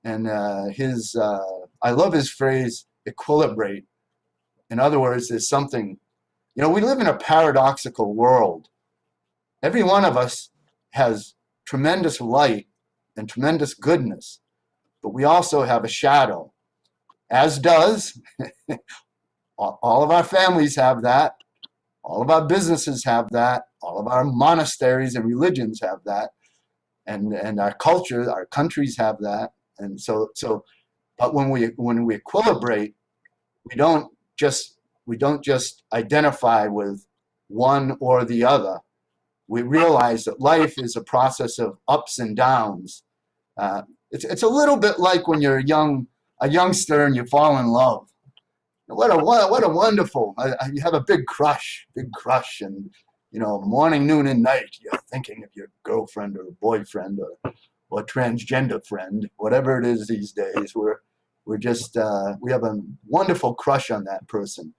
[SPEAKER 2] and I love his phrase, equilibrate. In other words, there's something, we live in a paradoxical world. Every one of us has tremendous light and tremendous goodness, but we also have a shadow, as does all of our families have that, all of our businesses have that, all of our monasteries and religions have that, and our culture, our countries have that. And so but when we equilibrate, we don't just identify with one or the other. We realize that life is a process of ups and downs. It's a little bit like when you're a youngster and you fall in love. What a wonderful! You have a big crush, and morning, noon, and night you're thinking of your girlfriend or boyfriend or transgender friend, whatever it is these days. We have a wonderful crush on that person.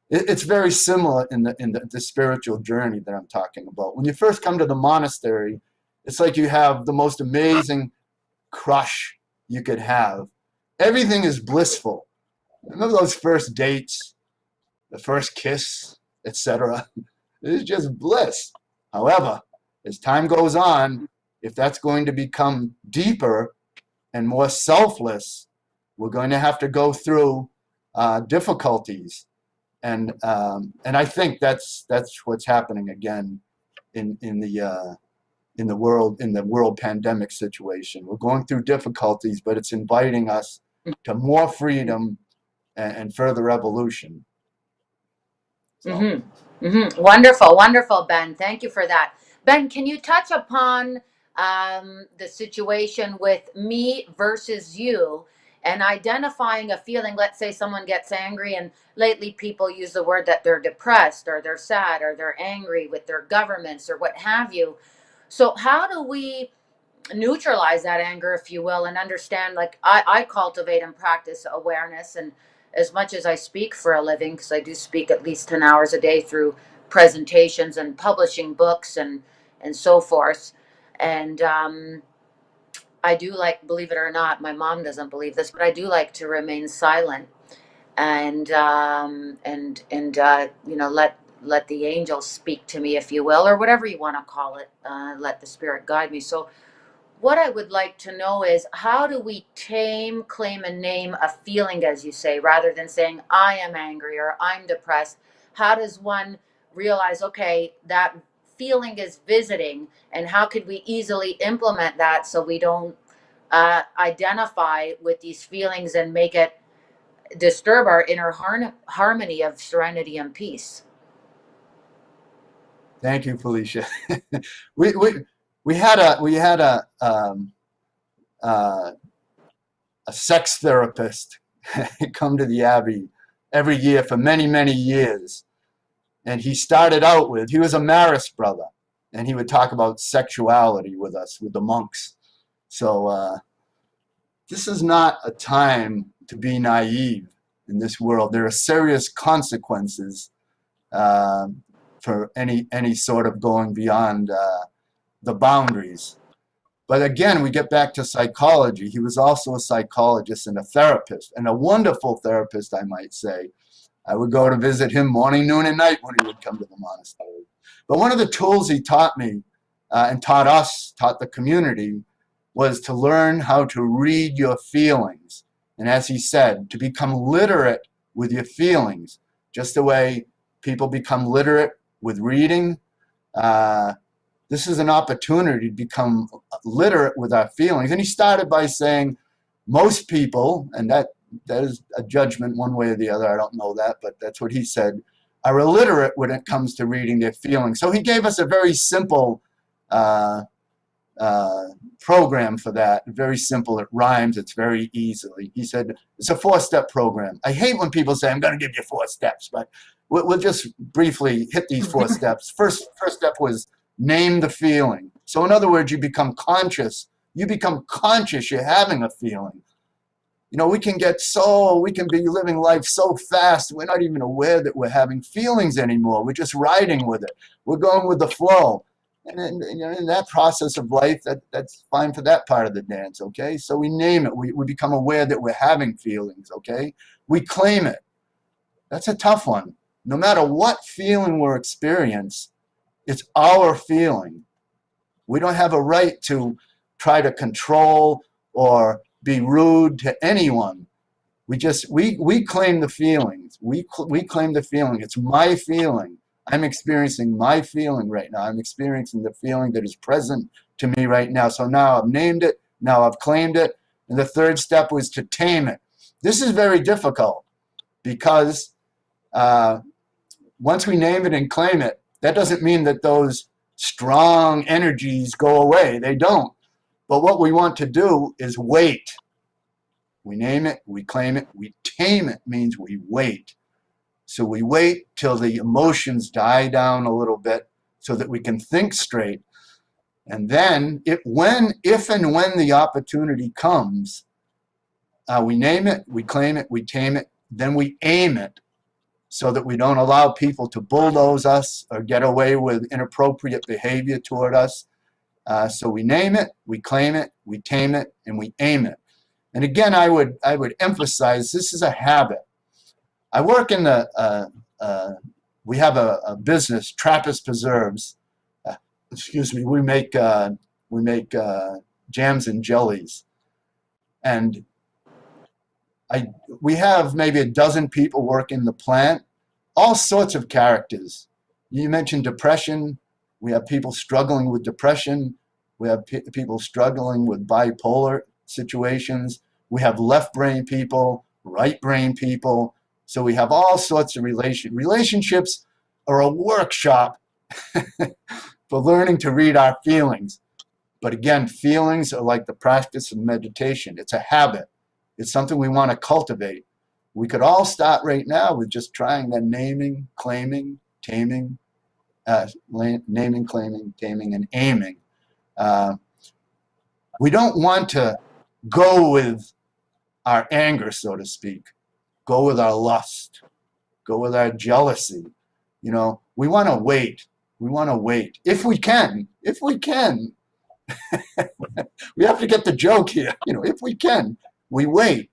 [SPEAKER 2] It's very similar in the spiritual journey that I'm talking about. When you first come to the monastery, it's like you have the most amazing crush you could have. Everything is blissful. Remember those first dates, the first kiss, etc.? It's just bliss. However, as time goes on, if that's going to become deeper and more selfless, we're going to have to go through difficulties. And I think that's what's happening again in the world pandemic situation. We're going through difficulties, but it's inviting us to more freedom and further evolution. So.
[SPEAKER 1] Wonderful, wonderful, Ben. Thank you for that. Ben, can you touch upon the situation with me versus you and identifying a feeling? Let's say someone gets angry, and lately people use the word that they're depressed or they're sad or they're angry with their governments or what have you. So how do we neutralize that anger, if you will, and understand, like, I cultivate and practice awareness. And as much as I speak for a living, because I do speak at least 10 hours a day through presentations and publishing books and so forth. And I do like, believe it or not, my mom doesn't believe this, but I do like to remain silent and let the angels speak to me, if you will, or whatever you want to call it. Let the spirit guide me. So what I would like to know is, how do we tame, claim, and name a feeling, as you say, rather than saying, I am angry or I'm depressed? How does one realize, okay, that feeling is visiting, and how could we easily implement that so we don't identify with these feelings and make it disturb our inner harmony of serenity and peace?
[SPEAKER 2] Thank you, Felicia. we, we, we had a sex therapist come to the Abbey every year for many, many years. And he started out with, he was a Marist brother, and he would talk about sexuality with us, with the monks. So this is not a time to be naive in this world. There are serious consequences for any sort of going beyond the boundaries. But again, we get back to psychology. He was also a psychologist and a therapist, and a wonderful therapist, I might say. I would go to visit him morning, noon, and night when he would come to the monastery. But one of the tools he taught me and taught us, taught the community, was to learn how to read your feelings. And as he said, to become literate with your feelings, just the way people become literate with reading. This is an opportunity to become literate with our feelings. And he started by saying, most people, and that is a judgment one way or the other, I don't know that, but that's what he said, are illiterate when it comes to reading their feelings. So he gave us a very simple program for that, very simple. It rhymes, it's very easily. He said, it's a 4-step program. I hate when people say, I'm going to give you 4 steps, but we'll just briefly hit these 4 steps. First step was name the feeling. So in other words, you become conscious. You become conscious you're having a feeling. You know, we can be living life so fast, we're not even aware that we're having feelings anymore. We're just riding with it. We're going with the flow. And in that process of life, that's fine for that part of the dance, okay? So we name it. We become aware that we're having feelings, okay? We claim it. That's a tough one. No matter what feeling we're experiencing, it's our feeling. We don't have a right to try to control or be rude to anyone. We claim the feelings. We claim the feeling. It's my feeling. I'm experiencing my feeling right now. I'm experiencing the feeling that is present to me right now. So now I've named it. Now I've claimed it. And the 3rd step was to tame it. This is very difficult because once we name it and claim it, that doesn't mean that those strong energies go away. They don't. But what we want to do is wait. We name it, we claim it, we tame it means we wait. So we wait till the emotions die down a little bit so that we can think straight. And then if and when the opportunity comes, we name it, we claim it, we tame it, then we aim it so that we don't allow people to bulldoze us or get away with inappropriate behavior toward us. So we name it, we claim it, we tame it, and we aim it. And again, I would emphasize this is a habit. I work in we have a business, Trappist Preserves. We make jams and jellies, and we have maybe a dozen people work in the plant, all sorts of characters. You mentioned depression. We have people struggling with depression. We have people struggling with bipolar situations. We have left brain people, right brain people. So we have all sorts of relationships are a workshop for learning to read our feelings. But again, feelings are like the practice of meditation. It's a habit. It's something we want to cultivate. We could all start right now with just trying the naming, claiming, taming, naming, claiming, taming, and aiming. We don't want to go with our anger, so to speak, go with our lust, go with our jealousy. We want to wait. We want to wait. If we can, we have to get the joke here. If we can, we wait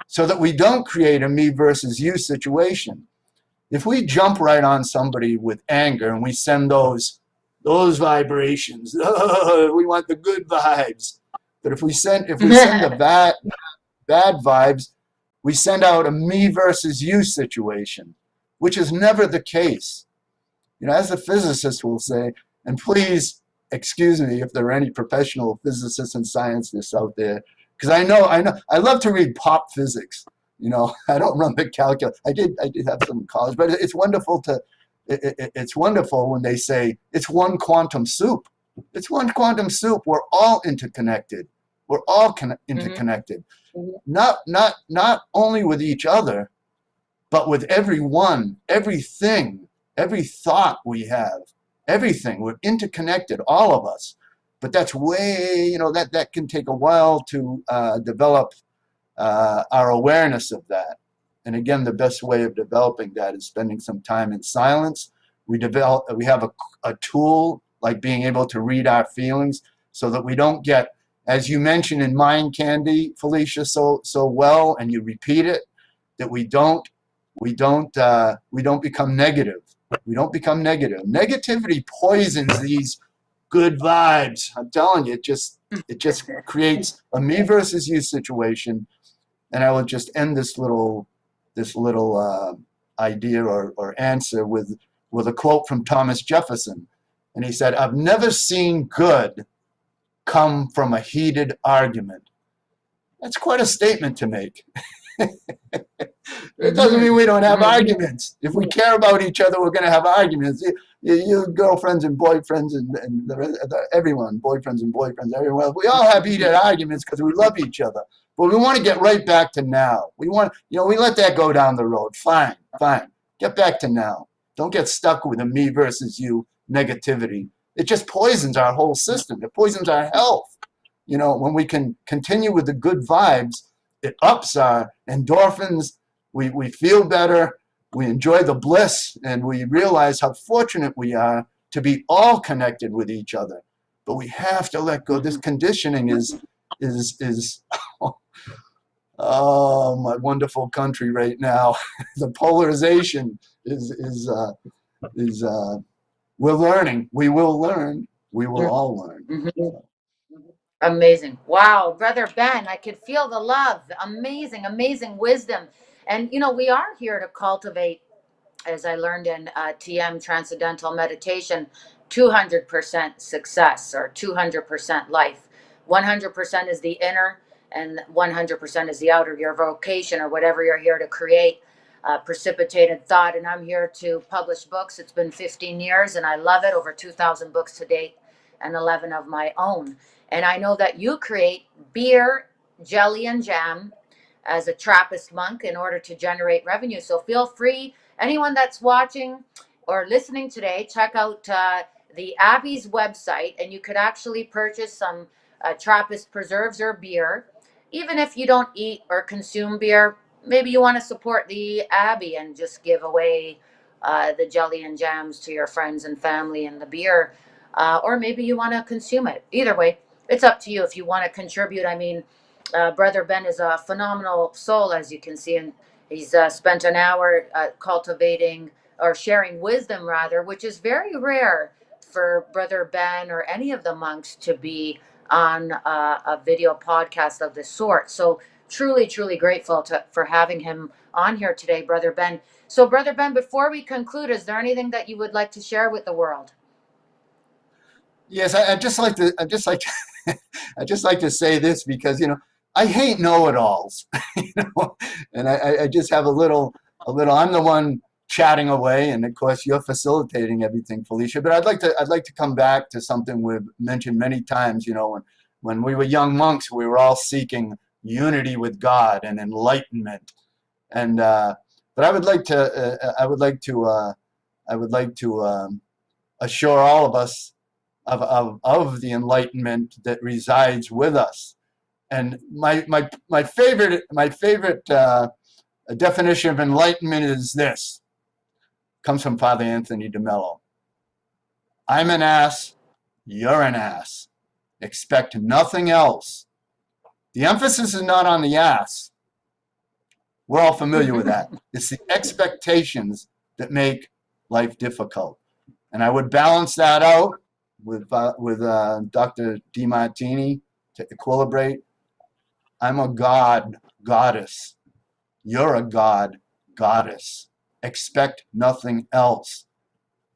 [SPEAKER 2] so that we don't create a me versus you situation. If we jump right on somebody with anger and we send those vibrations, we want the good vibes. But if we send the bad vibes, we send out a me versus you situation, which is never the case. As a physicist will say, and please excuse me if there are any professional physicists and scientists out there, because I know, I love to read pop physics. I don't run the calculus. I did have some in college, but it's wonderful it's wonderful when they say it's one quantum soup. It's one quantum soup. We're all interconnected. We're all interconnected. Not only with each other, but with everyone, everything, every thought we have, everything. We're interconnected, all of us. But that's way, that can take a while to develop our awareness of that. And again, the best way of developing that is spending some time in silence. We have a tool like being able to read our feelings so that we don't get, as you mentioned in Mind Candy, Felicia, so well, and you repeat it, that we don't become negative. We don't become negative. Negativity poisons these good vibes. I'm telling you, it just creates a me versus you situation. And I will just end this little idea or answer with a quote from Thomas Jefferson. And he said, "I've never seen good come from a heated argument." That's quite a statement to make. It doesn't mean we don't have arguments. If we care about each other, we're going to have arguments. You girlfriends and boyfriends and everyone, boyfriends and boyfriends, everyone. We all have heated arguments because we love each other. But we want to get right back to now. We let that go down the road. Fine. Get back to now. Don't get stuck with a me versus you negativity. It just poisons our whole system. It poisons our health. When we can continue with the good vibes, it ups our endorphins. We feel better. We enjoy the bliss, and we realize how fortunate we are to be all connected with each other. But we have to let go. This conditioning is oh, my wonderful country right now. The polarization is we're learning. We will learn. We will all learn.
[SPEAKER 1] Mm-hmm. Amazing. Wow, Brother Ben, I could feel the love. Amazing, amazing wisdom. And, we are here to cultivate, as I learned in TM Transcendental Meditation, 200% success or 200% life. 100% is the inner and 100% is the outer, your vocation or whatever you're here to create. Precipitated thought. And I'm here to publish books. It's been 15 years and I love it. Over 2,000 books to date and 11 of my own. And I know that you create beer, jelly, and jam as a Trappist monk in order to generate revenue. So feel free, anyone that's watching or listening today, check out the Abbey's website, and you could actually purchase some Trappist preserves or beer. Even if you don't eat or consume beer, maybe you want to support the Abbey and just give away the jelly and jams to your friends and family and the beer. Or maybe you want to consume it. Either way, it's up to you if you want to contribute. I mean, Brother Ben is a phenomenal soul, as you can see, and he's spent an hour cultivating or sharing wisdom, rather, which is very rare for Brother Ben or any of the monks to be on a video podcast of this sort. So truly, truly grateful for having him on here today, Brother Ben. So, Brother Ben, before we conclude, is there anything that you would like to share with the world?
[SPEAKER 2] Yes, I just like to. I just like to say this because I hate know-it-alls, and I just have a little. I'm the one chatting away, and of course you're facilitating everything, Felicia. But I'd like to come back to something we've mentioned many times. When we were young monks, we were all seeking unity with God and enlightenment, and but I would like to assure all of us of the enlightenment that resides with us. And my favorite definition of enlightenment is this. Comes from Father Anthony DeMello. I'm an ass, you're an ass. Expect nothing else. The emphasis is not on the ass. We're all familiar with that. It's the expectations that make life difficult. And I would balance that out with Dr. DeMartini to equilibrate. I'm a god, goddess. You're a god, goddess. Expect nothing else.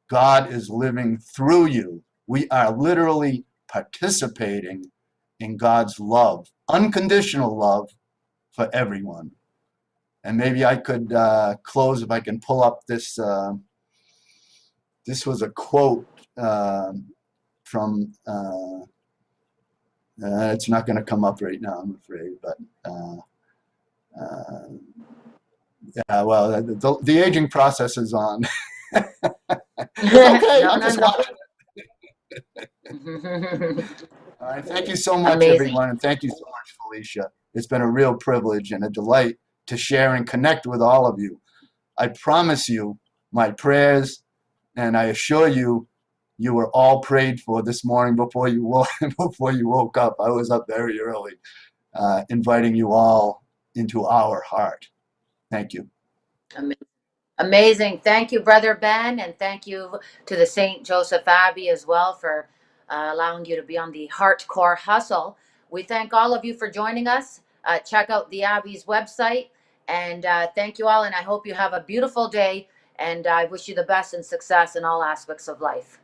[SPEAKER 2] God is living through you. We are literally participating in God's love, unconditional love for everyone. And maybe I could close if I can pull up this. This was a quote from. It's not going to come up right now, I'm afraid. But yeah, well, the aging process is on. It's okay.
[SPEAKER 1] No,
[SPEAKER 2] I'm
[SPEAKER 1] no,
[SPEAKER 2] just
[SPEAKER 1] no.
[SPEAKER 2] watching it. All right. Thank you so much,
[SPEAKER 1] Amazing.
[SPEAKER 2] everyone. And thank you so much, Felicia. It's been a real privilege and a delight to share and connect with all of you. I promise you my prayers, and I assure you, you were all prayed for this morning before you woke up. I was up very early, inviting you all into our heart. Thank you.
[SPEAKER 1] Amazing. Thank you, Brother Ben, and thank you to the St. Joseph Abbey as well for allowing you to be on the Heartcore Hustle. We thank all of you for joining us. Check out the Abbey's website, and thank you all, and I hope you have a beautiful day, and I wish you the best and success in all aspects of life.